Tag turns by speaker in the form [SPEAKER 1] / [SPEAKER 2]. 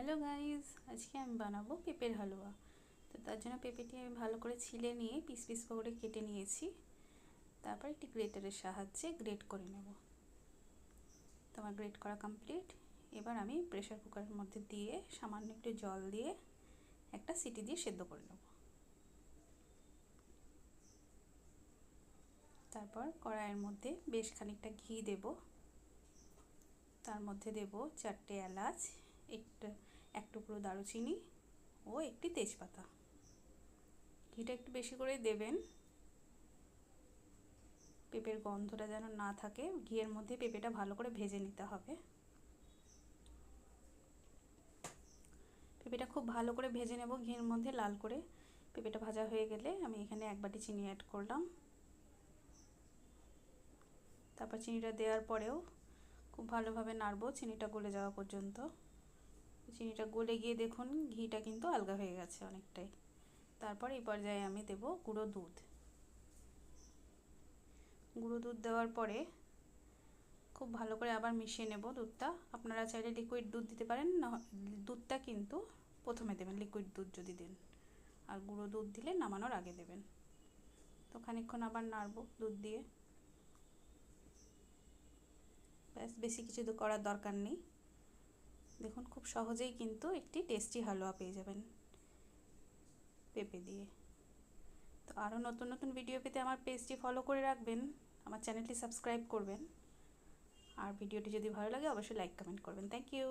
[SPEAKER 1] Hello guys, আজকে আমি বানাবো পেঁপের হালুয়া। তো তার জন্য পেঁপেটি আমি ভালো করে ছিলে নিয়ে পিস পিস করে কেটে নিয়েছি। তারপর একটি গ্রেটারের সাহায্যে গ্রেট করে নেব। তো আমার গ্রেট করা কমপ্লিট। এবার আমি প্রেসার কুকারের মধ্যে দিয়ে সামান্য একটু জল দিয়ে একটা সিটি দিয়ে সেদ্ধ করে নেব। তারপর কড়াইয়ের মধ্যে বেশ খানিকটা ঘি দেব। তার মধ্যে দেব 4টে এলাচ, এক টুকরো দারুচিনি ও একটি তেজপাতা। ঘিটা একটু বেশি করে দেবেন, পেঁপের গন্ধটা যেন না থাকে। ঘিয়ের মধ্যে পেঁপেটা ভালো করে ভেজে নিতে হবে। পেঁপেটা খুব ভালো করে ভেজে নেব ঘিয়ের মধ্যে, লাল করে। পেঁপেটা ভাজা হয়ে গেলে আমি এখানে 1 বাটি চিনি অ্যাড করলাম। তারপর চিনিটা দেওয়ার পরেও খুব ভালোভাবে নাড়বো চিনিটা গলে যাওয়া পর্যন্ত। চিনিটা গলে গিয়ে দেখুন ঘিটা কিন্তু আলগা হয়ে গেছে অনেকটাই। তারপর এই পর্যায়ে আমি দেব গুঁড়ো দুধ। গুঁড়ো দুধ দেওয়ার পরে খুব ভালো করে আবার মিশিয়ে নেব দুধটা। আপনারা চাইলে লিকুইড দুধ দিতে পারেন, না দুধটা কিন্তু প্রথমে দেবেন, লিকুইড দুধ যদি দেন, আর গুঁড়ো দুধ দিলে নামানোর আগে দেবেন। তো খানিকক্ষণ আবার নাড়ব দুধ দিয়ে। ব্যাস, বেশি কিছু তো করার দরকার নেই। দেখুন খুব সহজেই কিন্তু একটি টেস্টি হালুয়া পেয়ে যাবেন পেঁপে দিয়ে। তো আরও নতুন নতুন ভিডিও পেতে আমার পেজটি ফলো করে রাখবেন, আমার চ্যানেলটি সাবস্ক্রাইব করবেন, আর ভিডিওটি যদি ভালো লাগে অবশ্যই লাইক কমেন্ট করবেন। Thank you.